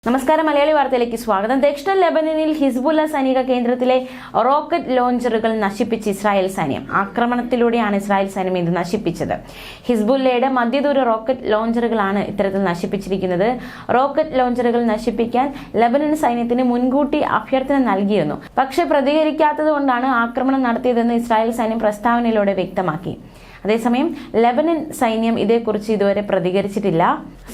നമസ്കാരം, മലയാളി വാർത്തയിലേക്ക് സ്വാഗതം. ദക്ഷിണ ലെബനനിൽ ഹിസ്ബുള്ള സൈനിക കേന്ദ്രത്തിലെ റോക്കറ്റ് ലോഞ്ചറുകൾ നശിപ്പിച്ച് ഇസ്രായേൽ സൈന്യം. ആക്രമണത്തിലൂടെയാണ് ഇസ്രായേൽ സൈന്യം ഇത് നശിപ്പിച്ചത്. ഹിസ്ബുള്ളയുടെ മധ്യദൂര റോക്കറ്റ് ലോഞ്ചറുകളാണ് ഇത്തരത്തിൽ നശിപ്പിച്ചിരിക്കുന്നത്. റോക്കറ്റ് ലോഞ്ചറുകൾ നശിപ്പിക്കാൻ ലെബനൻ സൈന്യത്തിന് മുൻകൂട്ടി അഭ്യർത്ഥന നൽകിയിരുന്നു. പക്ഷേ പ്രതികരിക്കാത്തതുകൊണ്ടാണ് ആക്രമണം നടത്തിയതെന്ന് ഇസ്രായേൽ സൈന്യം പ്രസ്താവനയിലൂടെ വ്യക്തമാക്കി. അതേസമയം ലെബനൻ സൈന്യം ഇതേക്കുറിച്ച് ഇതുവരെ പ്രതികരിച്ചിട്ടില്ല.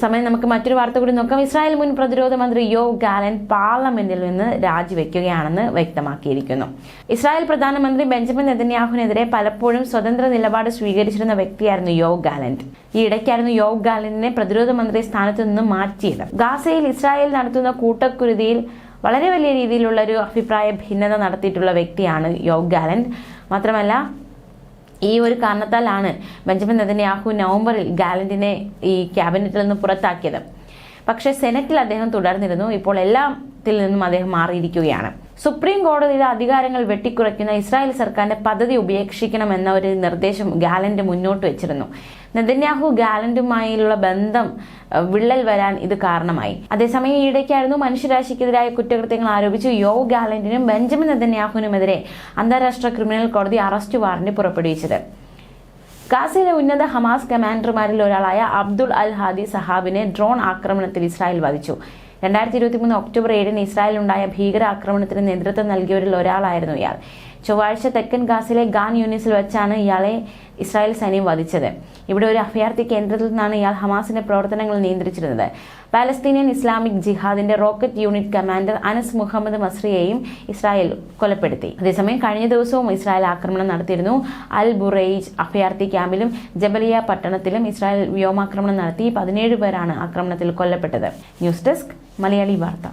സമയം നമുക്ക് മറ്റൊരു വാർത്ത കൂടി നോക്കാം. ഇസ്രായേൽ മുൻ പ്രതിരോധ മന്ത്രി യോവ് ഗാലന്റ് പാർലമെന്റിൽ നിന്ന് രാജിവെക്കുകയാണെന്ന് വ്യക്തമാക്കിയിരിക്കുന്നു. ഇസ്രായേൽ പ്രധാനമന്ത്രി ബെഞ്ചമിൻ നെതന്യാഹുവിനെതിരെ പലപ്പോഴും സ്വതന്ത്ര നിലപാട് സ്വീകരിച്ചിരുന്ന വ്യക്തിയായിരുന്നു യോവ് ഗാലന്റ്. ഈ ഇടയ്ക്കായിരുന്നു യോവ് ഗാലന്റിനെ പ്രതിരോധ മന്ത്രി സ്ഥാനത്തു നിന്ന് മാറ്റിയത്. ഗാസയിൽ ഇസ്രായേൽ നടത്തുന്ന കൂട്ടക്കുരുതിയിൽ വളരെ വലിയ രീതിയിലുള്ള ഒരു അഭിപ്രായ ഭിന്നത നടത്തിയിട്ടുള്ള വ്യക്തിയാണ് യോവ് ഗാലന്റ്. മാത്രമല്ല, ഈ ഒരു കാരണത്താലാണ് ബെഞ്ചമിൻ നെതന്യാഹു നവംബറിൽ ഗാലന്റിനെ ഈ ക്യാബിനറ്റിൽ നിന്ന് പുറത്താക്കിയത്. പക്ഷേ സെനറ്റിൽ അദ്ദേഹം തുടർന്നിരുന്നു. ഇപ്പോൾ എല്ലാത്തിൽ നിന്നും അദ്ദേഹം മാറിയിരിക്കുകയാണ്. സുപ്രീം കോടതിയുടെ അധികാരങ്ങൾ വെട്ടിക്കുറയ്ക്കുന്ന ഇസ്രായേൽ സർക്കാരിന്റെ പദ്ധതി ഉപേക്ഷിക്കണമെന്ന ഒരു നിർദ്ദേശം ഗാലന്റ് മുന്നോട്ട് വെച്ചിരുന്നു. നെതന്യാഹു ഗാലന്റുമായുള്ള ബന്ധം വിള്ളൽ വരാൻ ഇത് കാരണമായി. അതേസമയം ഈയിടയ്ക്കായിരുന്നു മനുഷ്യരാശിക്കെതിരായ കുറ്റകൃത്യങ്ങൾ ആരോപിച്ച് യോവ് ഗാലന്റിനും ബെഞ്ചമിൻ നെതന്യാഹുവിനുമെതിരെ അന്താരാഷ്ട്ര ക്രിമിനൽ കോടതി അറസ്റ്റ് വാറന്റ് പുറപ്പെടുവിച്ചത്. ഗാസയിലെ ഉന്നത ഹമാസ് കമാൻഡർമാരിൽ ഒരാളായ അബ്ദുൾ അൽ ഹാദി സഹാബിനെ ഡ്രോൺ ആക്രമണത്തിൽ ഇസ്രായേൽ വധിച്ചു. 2023 ഒക്ടോബർ 7 ഇസ്രായേലുണ്ടായ ഭീകരാക്രമണത്തിന് നേതൃത്വം നൽകിയവരിൽ ഒരാളായിരുന്നു ഇയാൾ. ചൊവ്വാഴ്ച തെക്കൻ ഗാസയിലെ ഗാൻ യൂണിസിൽ വെച്ചാണ് ഇയാളെ ഇസ്രായേൽ സൈന്യം വധിച്ചത്. ഇവിടെ ഒരു അഭയാർത്ഥി കേന്ദ്രത്തിൽ നിന്നാണ് ഇയാൾ ഹമാസിന്റെ പ്രവർത്തനങ്ങൾ നിയന്ത്രിച്ചിരുന്നത്. പാലസ്തീനിയൻ ഇസ്ലാമിക് ജിഹാദിന്റെ rocket unit commander Anas Muhammad മസ്രിയെയും ഇസ്രായേൽ കൊലപ്പെടുത്തി. അതേസമയം കഴിഞ്ഞ ദിവസവും ഇസ്രായേൽ ആക്രമണം നടത്തിയിരുന്നു. അൽ ബുറൈജ് അഭയാർത്ഥി ക്യാമ്പിലും ജബലിയ പട്ടണത്തിലും ഇസ്രായേൽ വ്യോമാക്രമണം നടത്തി 17 പേരാണ് ആക്രമണത്തിൽ കൊല്ലപ്പെട്ടത്. ന്യൂസ് ഡെസ്ക് മലയാളി വാർത്ത.